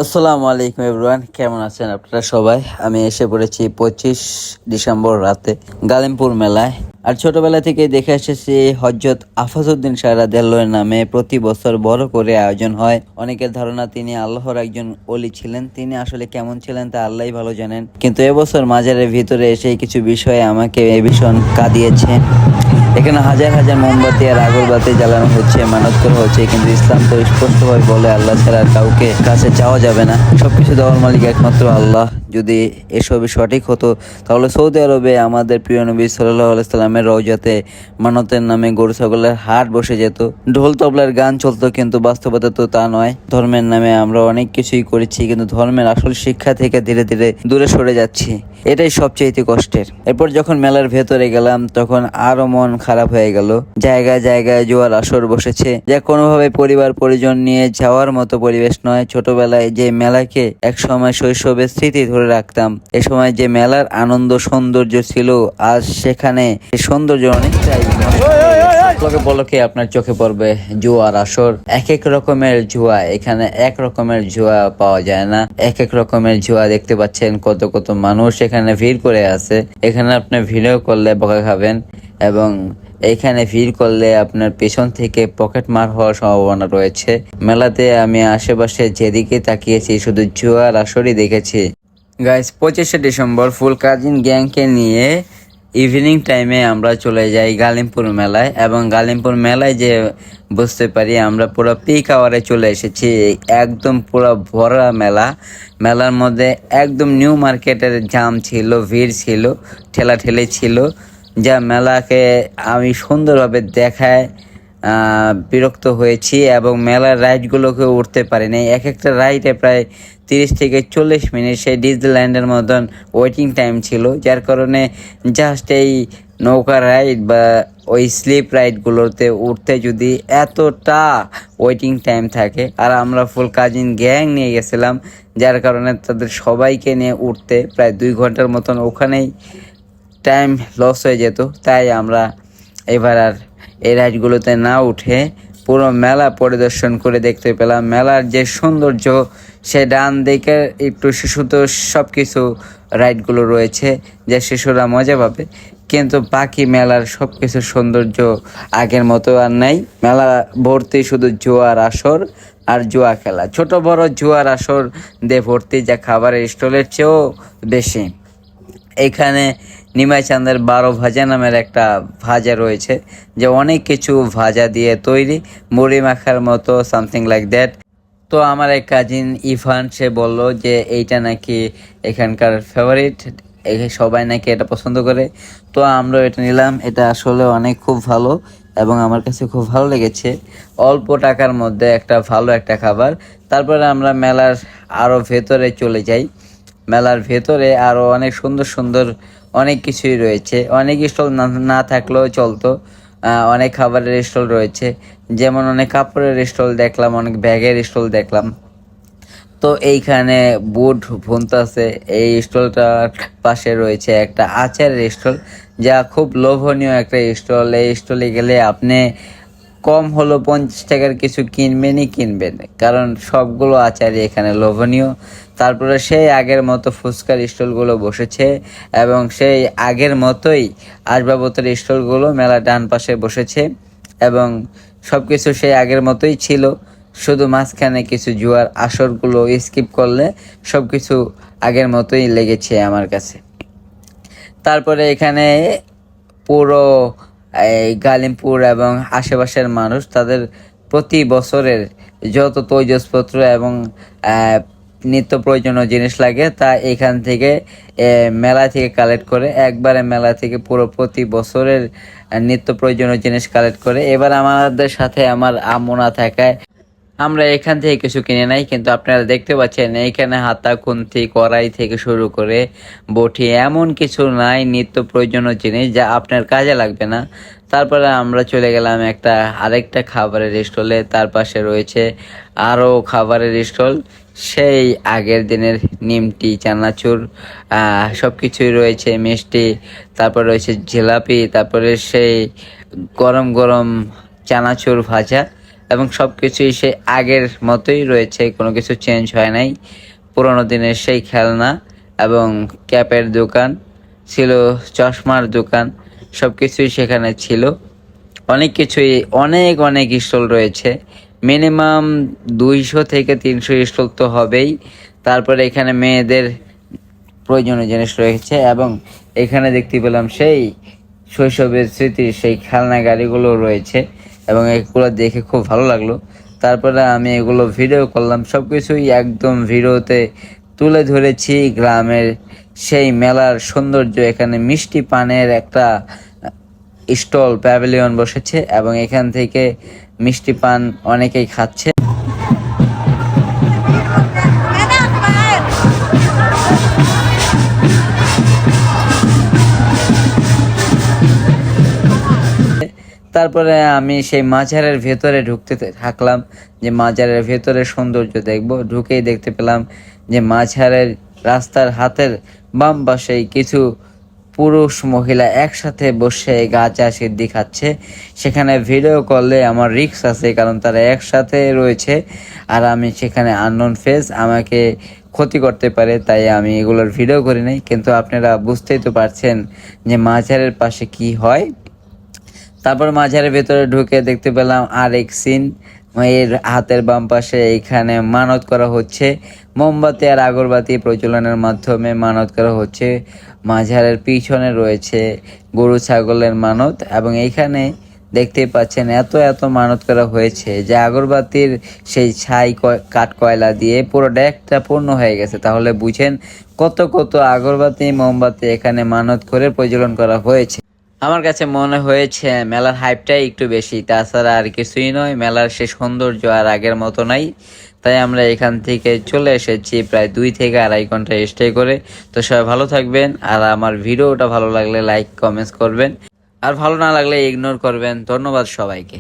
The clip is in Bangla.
আসসালামু আলাইকুম এভরিওয়ান, কেমন আছেন আপনারা সবাই? আমি এসে পড়েছি 25 ডিসেম্বর রাতে গালিমপুর মেলায়। আর ছোটবেলা থেকে দেখে এসেছি হযরত আফাজউদ্দিন শাহ রাদিয়াল্লাহু নামে প্রতি বছর বড় করে আয়োজন হয়। অনেকের ধারণা তিনি আল্লাহর একজন ওলি ছিলেন। তিনি আসলে কেমন ছিলেন তা আল্লাহই ভালো জানেন। কিন্তু এবছর মাজারের ভিতরে এসে কিছু বিষয় আমাকে ভীষণ কাঁদিয়েছে। এখানে হাজার হাজার মোমবাতি আর আগরবাতি জ্বালানো হচ্ছে, মানত করা হচ্ছে, কিন্তু ইসলাম তো স্পষ্টভাবে বলে আল্লাহ ছাড়া কাউকে কাছে চাওয়া যাবে না। সবকিছু দেওয়ার মালিক একমাত্র আল্লাহ। যদি এসবই সঠিক হতো তাহলে সৌদি আরবে আমাদের প্রিয় নবী সাল্লাল্লাহু আলাইহি সাল্লামের রওজাতে মানতের নামে গরু ছাগলের হাট বসে যেত, ঢোল তবলার গান চলতো। কিন্তু বাস্তবতা তো তা নয়। ধর্মের নামে আমরা অনেক কিছুই করেছি, কিন্তু ধর্মের আসল শিক্ষা থেকে ধীরে ধীরে দূরে সরে যাচ্ছি। এটাই সবচেয়ে কষ্টের। এরপর যখন মেলার ভেতরে গেলাম তখন আরো মন খারাপ হয়ে গেল। জায়গায় জায়গায় জুয়ার আসর বসেছে, যা কোনোভাবে পরিবার পরিজন নিয়ে যাওয়ার মতো পরিবেশ নয়। ছোটবেলায় যে মেলাকে এক সময় শৈশবের স্মৃতি ধরে রাখতাম, এ সময় যে মেলার আনন্দ সৌন্দর্য ছিল, আজ সেখানে সৌন্দর্য অনেকটাই পলকে পলকে আপনার চোখে পড়বে জুয়ার আসর। এক এক রকমের জুয়া, এখানে এক রকমের জুয়া পাওয়া যায় না। এক এক রকমের জুয়া দেখতে পাচ্ছেন। কত কত মানুষ এখানে ভিড় করে আছে। এখানে আপনি ভিডিও করলে বকা খাবেন, এবং এইখানে ভিড় করলে আপনার পেছন থেকে পকেট মার হওয়ার সম্ভাবনা রয়েছে। মেলাতে আমি আশেপাশে যেদিকে তাকিয়েছি শুধু জুয়ার আসরই দেখেছি। গাইস, 25 ডিসেম্বর ফুল কাজিন গ্যাংকে নিয়ে ইভিনিং টাইমে আমরা চলে যাই গালিমপুর মেলায়, এবং গালিমপুর মেলায় যে বুঝতে পারি আমরা পুরো পিক আওয়ারে চলে এসেছি। একদম পুরো ভরা মেলা। মেলার মধ্যে একদম নিউ মার্কেটের জাম ছিল, ভিড় ছিল, ঠেলাঠেলি ছিল, যা মেলাকে আমি সুন্দরভাবে দেখায় বিরক্ত হয়েছি। এবং মেলার রাইডগুলোকে উঠতে পারিনি। এক একটা রাইডে প্রায় 30 থেকে 40 মিনিট সেই ডিজনিল্যান্ডের মতন ওয়েটিং টাইম ছিল, যার কারণে জাস্ট এই নৌকা রাইড বা ওই স্লিপ রাইডগুলোতে উঠতে যদি এতটা ওয়েটিং টাইম থাকে, আর আমরা ফুল কাজিন গ্যাং নিয়ে গেছিলাম, যার কারণে তাদের সবাইকে নিয়ে উঠতে প্রায় 2 ঘন্টার মতন ওখানেই টাইম লস হয়ে যেত। তাই আমরা এবার আর এই রাইডগুলোতে না উঠে পুরো মেলা পরিদর্শন করে দেখতে পেলাম মেলার যে সৌন্দর্য। সে ডান দিকে একটু শিশুতো সব কিছু রাইডগুলো রয়েছে, যা শিশুরা মজা পাবে, কিন্তু বাকি মেলার সব কিছু সৌন্দর্য আগের মতো আর নাই। মেলা ভর্তি শুধু জুয়ার আসর আর জুয়া খেলা, ছোট বড় জুয়ার আসর দিয়ে ভর্তি, যা খাবারের স্টলের চেয়েও বেশি। এখানে নিমাই চাঁদের 12 ভাজা নামের একটা ভাজা রয়েছে, যে অনেক কিছু ভাজা দিয়ে তৈরি, মুড়ি মাখার মতো, সামথিং লাইক দ্যাট। তো আমার এক কাজিন ইরফান, সে বলল যে এইটা নাকি এখানকার ফেভারিট, সবাই নাকি এটা পছন্দ করে। তো আমরা এটা নিলাম। এটা আসলে অনেক খুব ভালো, এবং আমার কাছে খুব ভালো লেগেছে। অল্প টাকার মধ্যে একটা ভালো একটা খাবার। তারপরে আমরা মেলার আরও ভেতরে চলে যাই। মেলার ভেতরে আরও অনেক সুন্দর সুন্দর অনেক কিছুই রয়েছে। অনেক স্টল না থাকলেও চলতো। অনেক খাবারের স্টল রয়েছে, যেমন অনেক কাপড়ের স্টল দেখলাম, অনেক ব্যাগের স্টল দেখলাম। তো এইখানে বুট ভুনতাছে। এই স্টলটার পাশে রয়েছে একটা আচারের স্টল, যা খুব লোভনীয় একটা স্টল। এই স্টলে গেলে আপনি কম হলো 50 টাকার কিছু কিনবেন, কারণ সবগুলো আচারই এখানে লোভনীয়। তারপরে সেই আগের মতো ফুচকার স্টলগুলো বসেছে, এবং সেই আগের মতোই আসবাবপত্রের স্টলগুলো মেলা ডান পাশে বসেছে, এবং সব কিছু সেই আগের মতোই ছিল। শুধু মাঝখানে কিছু জুয়ার আসরগুলো স্কিপ করলে সব কিছু আগের মতোই লেগেছে আমার কাছে। তারপরে এখানে পুরো এই গালিমপুর এবং আশেপাশের মানুষ তাদের প্রতি বছরের যত তৈজসপত্র এবং নিত্য প্রয়োজনীয় জিনিস লাগে তা এখান থেকে মেলা থেকে কালেক্ট করে, একবারে মেলা থেকে পুরো প্রতি বছরের নিত্য প্রয়োজনীয় জিনিস কালেক্ট করে। এবার আমাদের সাথে আমার আম্মু না থাকায় আমরা এখান থেকে কিছু কিনে নাই, কিন্তু আপনারা দেখতে পাচ্ছেন এইখানে হাতা খুন্তি কড়াই থেকে শুরু করে বটি এমন কিছু নাই নিত্য প্রয়োজনীয় জিনিস যা আপনার কাজে লাগবে না। তারপরে আমরা চলে গেলাম আরেকটা খাবারের স্টলে। তার পাশে রয়েছে আরও খাবারের স্টল, সেই আগের দিনের নিমটি, চানাচুর, সব কিছুই রয়েছে, মিষ্টি, তারপর রয়েছে জিলাপি, তারপরে সেই গরম গরম চানাচুর ভাজা, এবং সবকিছুই সেই আগের মতোই রয়েছে, কোনো কিছু চেঞ্জ হয় নাই। পুরোনো দিনের সেই খেলনা এবং ক্যাপের দোকান ছিল, চশমার দোকান, সবকিছুই সেখানে ছিল। অনেক কিছুই, অনেক অনেক স্টল রয়েছে, মিনিমাম 200 থেকে 300 স্টল তো হবেই। তারপরে এখানে মেয়েদের প্রয়োজনীয় জিনিস রয়েছে এবং এখানে দেখতে পেলাম সেই শৈশবের স্মৃতির সেই খেলনা গাড়িগুলো রয়েছে এবং এগুলো দেখে খুব ভালো লাগলো। তারপরে আমি এগুলো ভিডিও করলাম, সব কিছুই একদম ভিডিওতে তুলে ধরেছি। গ্রামের সেই মেলার সৌন্দর্য, এখানে মিষ্টি পানের একটা স্টল প্যাভিলিয়ন বসেছে এবং এখান থেকে মিষ্টি পান অনেকেই খাচ্ছে। তারপরে আমি সেই মাজারের ভেতরে ঢুকতে থাকলাম, যে মাজারের ভেতরে সৌন্দর্য দেখব। ঢুকেই দেখতে পেলাম যে মাজারের রাস্তার হাতের বাম পাশেই কিছু পুরুষ মহিলা একসাথে বসে গাঁজা সিদ্ধি খাচ্ছে। সেখানে ভিডিও করলে আমার রিস্ক আছে, কারণ তারা একসাথে রয়েছে আর আমি সেখানে আননোন ফেস, আমাকে ক্ষতি করতে পারে, তাই আমি এগুলোর ভিডিও করি নাই। কিন্তু আপনারা বুঝতেই তো পারছেন যে মাজারের পাশে কি হয়। তারপর মাজারের ভেতরে ঢুকে দেখতে পেলাম আর এক সিন, এর হাতের বাম পাশে এখানে মানত করা হচ্ছে, মোমবাতি আর আগরবাতি প্রজ্বলনের মাধ্যমে মানত করা হচ্ছে। মাজারের পিছনে রয়েছে গরু ছাগলের মানত এবং এইখানে দেখতে পাচ্ছেন এত এত মানত করা হয়েছে যে আগরবাতির সেই ছাই কাঠ কয়লা দিয়ে পুরো ডেকটা পূর্ণ হয়ে গেছে। তাহলে বুঝেন কত কত আগরবাতি মোমবাতি এখানে মানত করে প্রজ্বলন করা হয়েছে। আমার কাছে মনে হয়েছে মেলার হাইপটাই একটু বেশি, তাছাড়া আর কিছুই নয়। মেলার সে সৌন্দর্য আর আগের মতো নাই, তাই আমরা এখান থেকে চলে এসেছি প্রায় 2 থেকে 2.5 ঘন্টা স্টে করে। তো সবাই ভালো থাকবেন, আর আমার ভিডিওটা ভালো লাগলে লাইক কমেন্টস করবেন, আর ভালো না লাগলে ইগনোর করবেন। ধন্যবাদ সবাইকে।